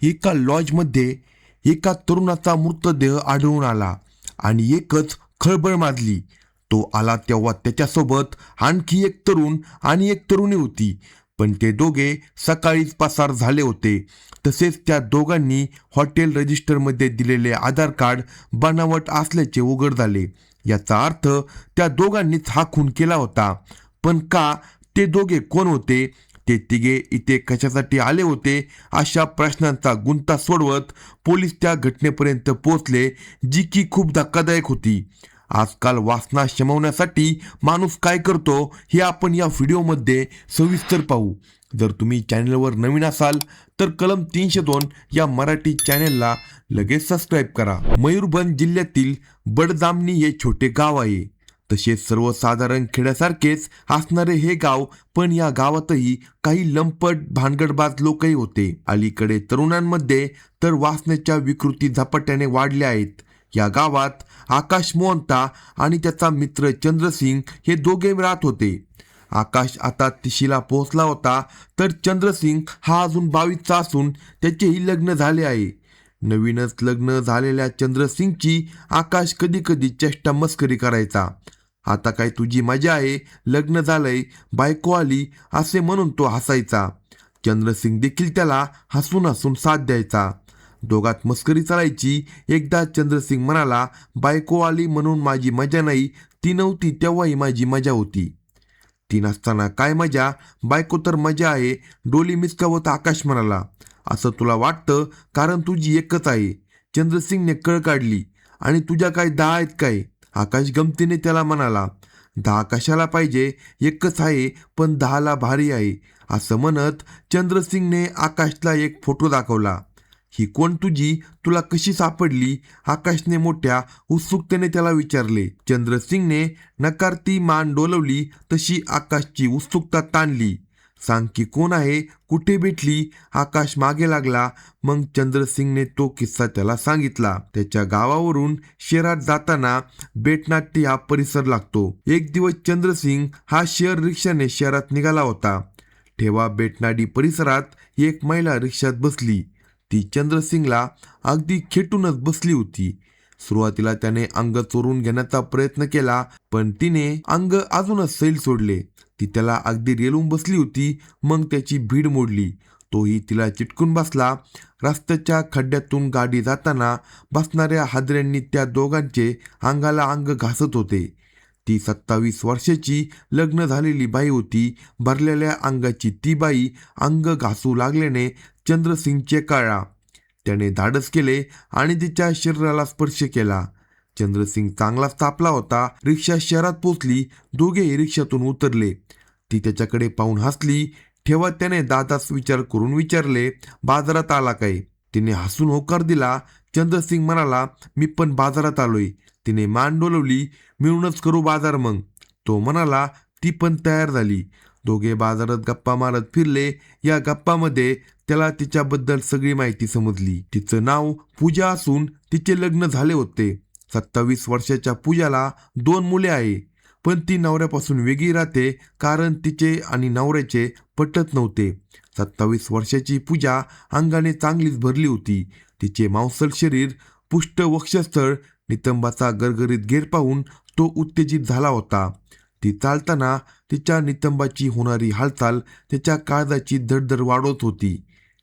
एका लॉजमध्ये एका तरुणाचा मृतदेह आढळून आला आणि एकच खळबळ माजली. तो आला तेव्हा त्याच्यासोबत आणखी एक तरुण आणि एक तरुणी होती, पण ते दोघे सकाळीच पसार झाले होते. तसेच त्या दोघांनी हॉटेल रजिस्टरमध्ये दिलेले आधार कार्ड बनावट असल्याचे उघड झाले. याचा अर्थ त्या दोघांनीच हा खून केला होता. पण का? ते दोघे कोण होते? ते तिघे इथे कशासाठी आले होते? अशा प्रश्नांचा गुंता सोडवत पोलीस त्या घटनेपर्यंत पोहोचले, जी की खूप धक्कादायक होती. आजकाल वासना शमवण्यासाठी माणूस काय करतो हे आपण या व्हिडिओमध्ये सविस्तर पाहू. जर तुम्ही चॅनलवर नवीन असाल तर कलम 302 या मराठी चॅनलला लगेच सबस्क्राईब करा. मयूरभंज जिल्ह्यातील बडजामनी हे छोटे गाव आहे. तसेच सर्वसाधारण खेड्यासारखेच असणारे हे गाव, पण या गावातही काही लंपट भानगडबाज लोकही होते. अलीकडे तरुणांमध्ये तर वासनेच्या विकृती झपाट्याने वाढल्या आहेत. या गावात आकाश मोहंता आणि त्याचा मित्र चंद्रसिंग हे दोघे राहत होते. आकाश आता 30ला पोहोचला होता, तर चंद्रसिंग हा अजून 22चा असून त्याचेही लग्न झाले आहे. नवीनच लग्न झालेल्या चंद्रसिंगची आकाश कधी कधी चेष्टा मस्करी करायचा. आता काय तुझी मजा आहे, लग्न झालंय, बायको आली, असे म्हणून तो हसायचा. चंद्रसिंग देखील त्याला हसून हसून साथ द्यायचा. दोघात मस्करी चालायची. एकदा चंद्रसिंग म्हणाला, बायको आली म्हणून माझी मजा नाही, ती नव्हती तेव्हाही माझी मजा होती. ती नसताना काय मजा? बायको तर मजा आहे, डोली मिसकावत आकाश म्हणाला. असं तुला वाटतं कारण तुझी एकच आहे. चंद्रसिंगने कळ काढली. आणि तुझ्या काय 10 आहेत काय? आकाश गमतीने त्याला म्हणाला. 10 कशाला पाहिजे, एकच आहे, पण 10ला भारी आहे. असं म्हणत चंद्रसिंगने आकाशला एक फोटो दाखवला. ही कोण तुझी? तुला कशी सापडली? आकाशने मोठ्या उत्सुकतेने त्याला विचारले. चंद्रसिंगने नकारती मान डोलवली तशी आकाशची उत्सुकता ताणली. सांग की कोण आहे, कुठे भेटली? आकाश मागे लागला. मग चंद्रसिंगने तो किस्सा त्याला सांगितला. त्याच्या गावावरून शहरात जाताना बेटनाट्टी हा परिसर लागतो. एक दिवस चंद्रसिंग हा शेअर रिक्षाने शहरात निघाला होता. तेव्हा बेटनाडी परिसरात एक महिला रिक्षात बसली. ती चंद्रसिंगला अगदी खेटूनच बसली होती. सुरुवातीला त्याने अंग चोरून घेण्याचा प्रयत्न केला, पण तिने अंग अजूनच सैल सोडले. ती त्याला अगदी रेलून बसली होती. मग त्याची भीड मोडली. तोही तिला चिटकून बसला. रस्त्याच्या खड्ड्यातून गाडी जाताना बसणाऱ्या हादऱ्यांनी त्या दोघांचे अंगाला अंग घासत होते. ती 27 वर्षाची लग्न झालेली बाई होती. भरलेल्या अंगाची ती बाई अंग घासू लागल्याने चंद्रसिंग चेकाळला. त्याने धाडस केले आणि तिच्या शरीराला स्पर्श केला. चंद्रसिंग चांगलाच तापला होता. रिक्षा शहरात पोचली. दोघेही रिक्षातून उतरले. ती त्याच्याकडे पाहून हसली. तेव्हा त्याने दादाच विचार करून विचारले, बाजारात आला काय? तिने हसून होकार दिला. चंद्रसिंग म्हणाला, मी पण बाजारात आलोय. तिने मान डोलवली. मिळूनच करू बाजार मग. तो म्हणाला. ती पण तयार झाली. दोघे बाजारात गप्पा मारत फिरले. या गप्पामध्ये त्याला तिच्याबद्दल सगळी माहिती समजली. तिचं नाव पूजा असून तिचे लग्न झाले होते. 27 वर्षाच्या पूजाला 2 मुले आहे. पण ती नवऱ्यापासून वेगळी राहते कारण तिचे आणि नवऱ्याचे पटत नव्हते. 27 वर्षाची पूजा अंगाने चांगलीच भरली होती. तिचे मांसल शरीर, पुष्ट वक्षस्थळ, नितंबाचा गरगरीत घेर पाहून तो उत्तेजित झाला होता. ती चालताना तिच्या नितंबाची होणारी हालचाल त्याच्या काळजाची धडधड वाढवत होती.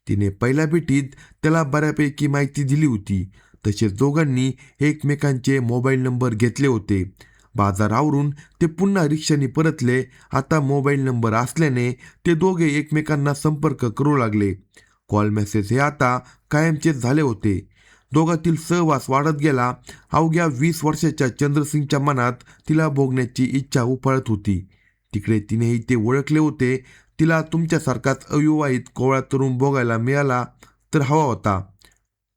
तिने पहिल्या भेटीत त्याला बऱ्यापैकी माहिती दिली होती. तसेच दोघांनी एकमेकांचे मोबाईल नंबर घेतले होते. बाजारावरून ते पुन्हा रिक्षाने परतले. आता मोबाईल नंबर असल्याने ते दोघे एकमेकांना संपर्क करू लागले. कॉल मेसेज हे आता कायमचेच झाले होते. दोघातील सहवास वाढत गेला. अवघ्या 20 वर्षाच्या चंद्रसिंगच्या मनात तिला भोगण्याची इच्छा उफाळत होती. तिकडे तिनेही ते ओळखले होते. तिला तुमच्यासारखाच अविवाहित कोवळा तरुण भोगायला मिळाला तर हवा होता.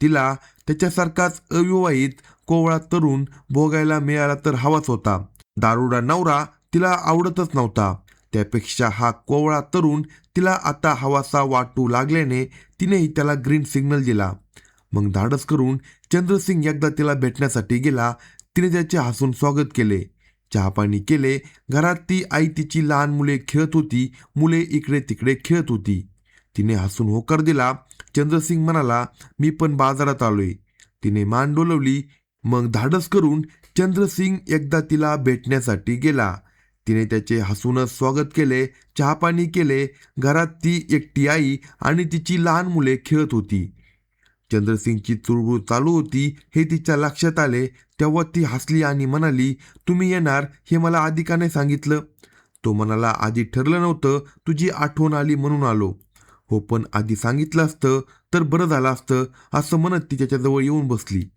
तिला त्याच्यासारखाच अविवाहित कोवळा तरुण भोगायला मिळाला तर हवाच होता. दारुडा नवरा तिला आवडतच नव्हता. त्यापेक्षा हा कोवळा तरुण तिला आता हवासा वाटू लागल्याने तिनेही त्याला ग्रीन सिग्नल दिला. मग धाडस करून चंद्रसिंग एकदा तिला भेटण्यासाठी गेला. तिने त्याचे हसून स्वागत केले. चहापाणी केले. घरात ती आई तिची लहान मुले खेळत होती. मुले इकडे तिकडे खेळत होती. तिने हसून होकार दिला. चंद्रसिंग म्हणाला, मी पण बाजारात आलोय. तिने मान डोलवली. मग धाडस करून चंद्रसिंग एकदा तिला भेटण्यासाठी गेला. तिने त्याचे हसूनच स्वागत केले, चहापाणी केले. घरात ती एकटी आई आणि तिची लहान मुले खेळत होती. चंद्रसिंगची चुळबुळ चालू होती हे तिच्या लक्षात आले. तेव्हा ती हसली आणि म्हणाली, तुम्ही येणार हे मला आधी का नाही सांगितलं? तो म्हणाला, आधी ठरलं नव्हतं, तुझी आठवण आली म्हणून आलो. हो, पण आधी सांगितलं असतं तर बरं झालं असतं, असं म्हणत ती त्याच्याजवळ येऊन बसली.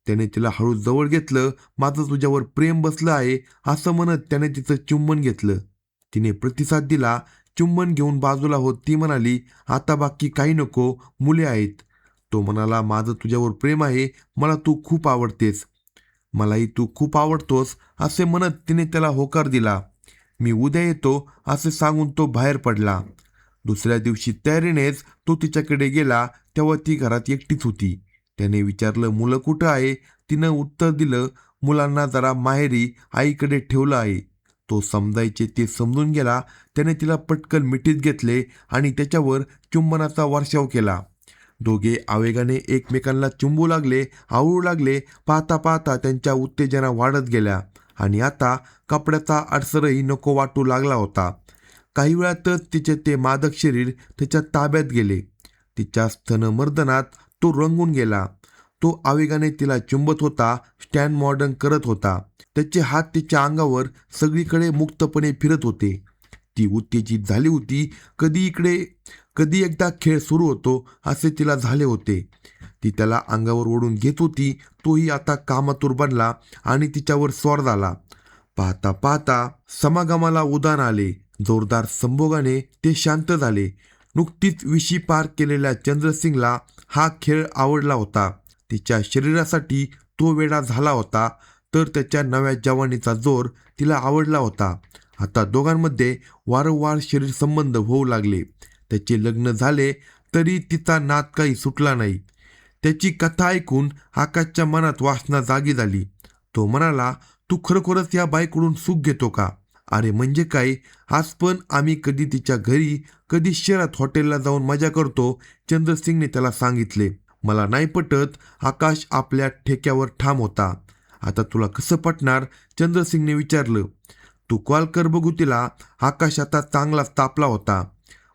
त्याने तिला हळू जवळ घेतलं. माझं तुझ्यावर प्रेम बसलं आहे असं म्हणत त्याने तिचं चुंबन घेतलं. तिने प्रतिसाद दिला. चुंबन घेऊन बाजूला होत ती म्हणाली, आता बाकी काही नको, मुले आहेत. तो म्हणाला, माझं तुझ्यावर प्रेम आहे, मला तू खूप आवडतेस. मलाही तू खूप आवडतोस असे म्हणत तिने त्याला होकार दिला. मी उद्या येतो असे सांगून तो बाहेर पडला. दुसऱ्या दिवशी तयारीनेच तो तिच्याकडे गेला. तेव्हा ती घरात एकटीच होती. त्याने विचारलं, मुलं कुठं आहे? तिनं उत्तर दिलं, मुलांना जरा माहेरी आईकडे ठेवलं आहे. तो समजायचे ते समजून गेला. त्याने तिला पटकन मिठीत घेतले आणि त्याच्यावर चुंबनाचा वर्षाव केला. दोघे आवेगाने एकमेकांना चुंबू लागले, आवळू लागले. पाहता पाहता त्यांच्या उत्तेजना वाढत गेल्या आणि आता कपड्याचा अडसरही नको वाटू लागला होता. काही वेळातच तिचे ते मादक शरीर त्याच्या ताब्यात गेले. तिच्या स्तनमर्दनात तो रंगून गेला. तो आवेगाने तिला चुंबत होता, स्टँड मॉडर्न करत होता. त्याचे हात तिच्या अंगावर सगळीकडे मुक्तपणे फिरत होते. ती उत्तेजित झाली होती. कधी एकदा खेळ सुरू होतो असे तिला झाले होते. ती त्याला अंगावर ओढून घेत होती. तोही आता कामातूर बनला आणि तिच्यावर स्वार झाला. पाहता पाहता समागमाला उधाण आले. जोरदार संभोगाने ते शांत झाले. नुकतीच विशी पार केलेल्या चंद्रसिंगला हा खेळ आवडला होता. तिच्या शरीरासाठी तो वेडा झाला होता, तर त्याच्या नव्या जवानीचा जोर तिला आवडला होता. आता दोघांमध्ये वारंवार शरीर संबंध होऊ लागले. त्याचे लग्न झाले तरी तिचा नाद काही सुटला नाही. त्याची कथा ऐकून आकाशच्या मनात वासना जागी झाली. तो म्हणाला, तू खरोखरच या बाईकडून सुख घेतो का? अरे म्हणजे काय, आज पण आम्ही कधी तिच्या घरी, कधी शहरात हॉटेलला जाऊन मजा करतो. चंद्रसिंगने त्याला सांगितले. मला नाही पटत. आकाश आपल्या ठेक्यावर ठाम होता. आता तुला कसं पटणार? चंद्रसिंगने विचारलं. तू कॉल कर बघू तिला. आकाश आता चांगलाच तापला होता.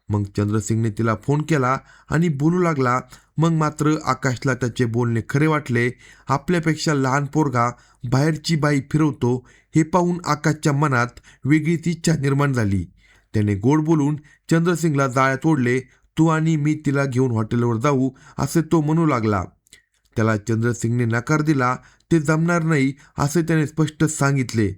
मग चंद्रसिंगने तिला फोन केला आणि बोलू लागला. मग मात्र आकाशला त्याचे बोलणे खरे वाटले. आपल्यापेक्षा लहान पोरगा बाहेरची बाई फिरवतो हे पाहून आकाशच्या मनात वेगळीच इच्छा निर्माण झाली. त्याने गोड बोलून चंद्रसिंगला जाळ्यात ओढले. तू आणि मी तिला घेऊन हॉटेलवर जाऊ असे तो म्हणू लागला. त्याला चंद्रसिंगने नकार दिला. ते जमणार नाही असे त्याने स्पष्ट सांगितले.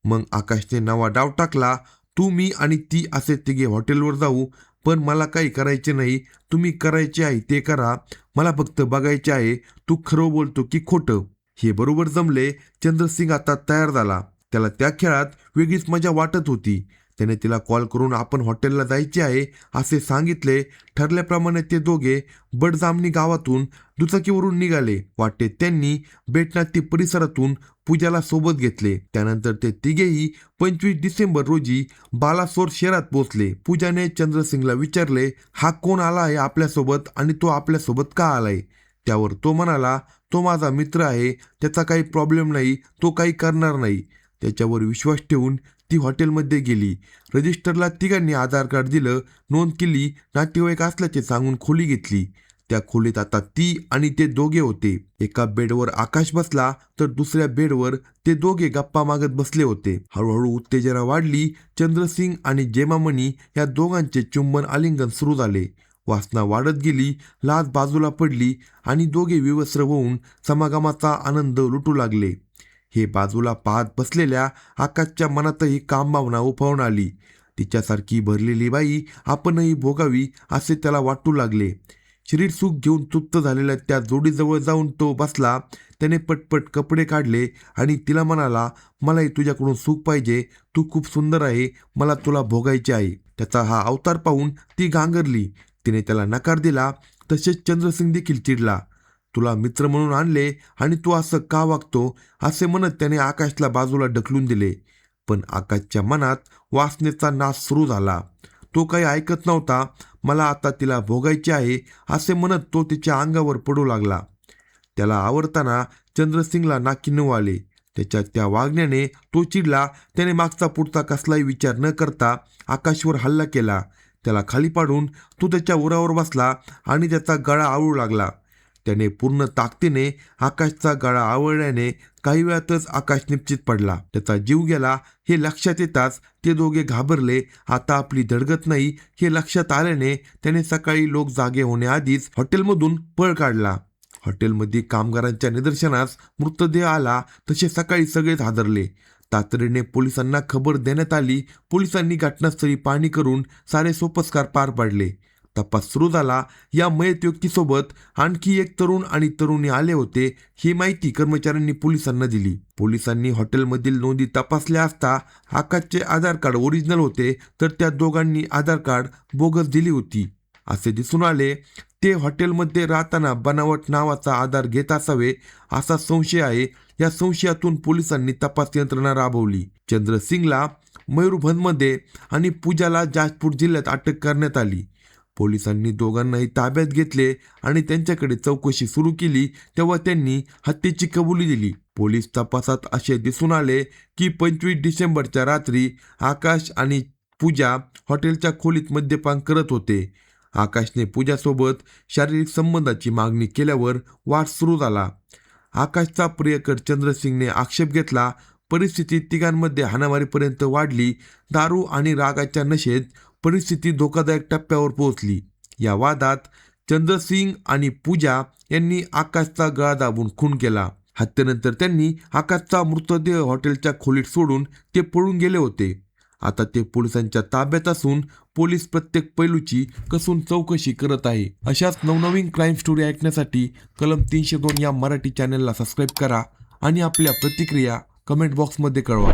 मग आकाशने नवा डाव टाकला. तू, मी आणि ती असे तिघे हॉटेलवर जाऊ, पण मला काही करायचे नाही. तुम्ही करायचे आहे ते करा. मला फक्त बघायचे आहे तू खरं बोलतो की खोटं. हे बरोबर जमले. चंद्रसिंग आता तयार झाला. त्याला त्या खेळात वेगळीच मजा वाटत होती. त्याने तिला कॉल करून आपण हॉटेलला जायचे आहे असे सांगितले. ठरल्याप्रमाणे ते दोघे बडजामनी गावातून दुचाकीवरून निघाले. वाटेत त्यांनी बेटनाती परिसरातून पूजाला सोबत घेतले. त्यानंतर ते तिघेही 25 डिसेंबर रोजी बालासोर शहरात पोहोचले. पूजाने चंद्रसिंगला विचारले, हा कोण आला आहे आपल्यासोबत आणि तो आपल्यासोबत का आलाय? त्यावर तो म्हणाला, तो माझा मित्र आहे, त्याचा काही प्रॉब्लेम नाही, तो काही करणार नाही. त्याच्यावर विश्वास ठेवून ती हॉटेलमध्ये गेली. रजिस्टरला तिघांनी आधार कार्ड दिलं, नोंद केली. नातेवाईक असल्याचे सांगून खोली घेतली. त्या खोलीत आता ती आणि ते दोघे होते. एका बेडवर आकाश बसला तर दुसऱ्या बेडवर ते दोघे गप्पा मागत बसले होते. हळूहळू उत्तेजना वाढली. चंद्रसिंग आणि जेमामणी या दोघांचे चुंबन आलिंगन सुरू झाले. वासना वाढत गेली. लाज बाजूला पडली आणि दोघे विवस्त्र होऊन समागमाचा आनंद लुटू लागले. हे बाजूला पाहत बसलेल्या आकाशच्या मनातही कामभावना उफाळून आली. तिच्यासारखी भरलेली बाई आपणही भोगावी असे त्याला वाटू लागले. शरीर सुख घेऊन तृप्त झालेल्या त्या जोडीजवळ जाऊन तो बसला. त्याने पटपट कपडे काढले आणि तिला म्हणाला, मलाही तुझ्याकडून सुख पाहिजे. तू खूप सुंदर आहे, मला तुला भोगायचे आहे. त्याचा हा अवतार पाहून ती गांगरली. तिने त्याला नकार दिला. तसेच चंद्रसिंग देखील चिडला. तुला मित्र म्हणून आणले आणि तू असं का वागतो असे म्हणत त्याने आकाशला बाजूला ढकलून दिले. पण आकाशच्या मनात वासनेचा नाश सुरू झाला. तो काही ऐकत नव्हता. मला आता तिला भोगायची आहे असे म्हणत तो तिच्या अंगावर पडू लागला. त्याला आवरताना चंद्रसिंगला नाकी नऊ आले. त्याच्या त्या वागण्याने तो चिडला. त्याने मागचा पुढचा कसलाही विचार न करता आकाशवर हल्ला केला. त्याला खाली पाडून तो त्याच्या उरावर बसला आणि त्याचा गळा आवळू लागला. त्याने पूर्ण ताकदीने आकाशचा गळा आवळल्याने काही वेळातच आकाश निश्चित पडला. त्याचा जीव गेला हे लक्षात येताच ते दोघे घाबरले. आता आपली धडगत नाही हे लक्षात आल्याने त्याने सकाळी लोक जागे होण्याआधीच हॉटेलमधून पळ काढला. हॉटेलमध्ये कामगारांच्या निदर्शनास मृतदेह आला तसे सकाळी सगळेच हादरले. तातडीने पोलिसांना खबर देण्यात आली. पोलिसांनी घटनास्थळी पाहणी करून सारे सोपस्कार पार पाडले. तपास सुरू झाला. या मयत व्यक्तीसोबत आणखी एक तरुण आणि तरुणी आले होते ही माहिती कर्मचाऱ्यांनी पोलिसांना दिली. पोलिसांनी हॉटेलमधील नोंदी तपासल्या असता आकाशचे आधार कार्ड ओरिजिनल होते तर त्या दोघांनी आधार कार्ड बोगस दिली होती असे दिसून आले. ते हॉटेलमध्ये राहताना बनावट नावाचा आधार घेत असावे असा संशय आहे. या संशयातून पोलिसांनी तपास यंत्रणा राबवली. चंद्रसिंगला मयूरभंजमध्ये आणि पूजाला जाजपूर जिल्ह्यात अटक करण्यात आली. पोलिसांनी दोघांनाही ताब्यात घेतले आणि त्यांच्याकडे चौकशी सुरू केली तेव्हा त्यांनी हत्येची कबुली दिली. पोलीस तपासात असे दिसून आले की 25 डिसेंबरच्या रात्री आकाश आणि पूजा हॉटेलच्या खोलीत मद्यपान करत होते. आकाशने पूजासोबत शारीरिक संबंधाची मागणी केल्यावर वाद सुरू झाला. आकाशचा प्रियकर चंद्रसिंगने आक्षेप घेतला. परिस्थिती तिघांमध्ये हाणामारीपर्यंत वाढली. दारू आणि रागाच्या नशेत परिस्थिती धोकादायक टप्प्यावर पोहोचली. या वादात चंद्रसिंग आणि पूजा यांनी आकाशचा गळा दाबून खून केला. हत्येनंतर त्यांनी आकाशचा मृतदेह हॉटेलच्या खोलीत सोडून ते पळून गेले होते. आता ते पोलिसांच्या ताब्यात असून पोलीस प्रत्येक पैलूची कसून चौकशी करत आहे. अशाच नवनवीन क्राईम स्टोरी ऐकण्यासाठी कलम 302 या मराठी चॅनलला सबस्क्राईब करा आणि आपल्या प्रतिक्रिया कमेंट बॉक्समध्ये कळवा.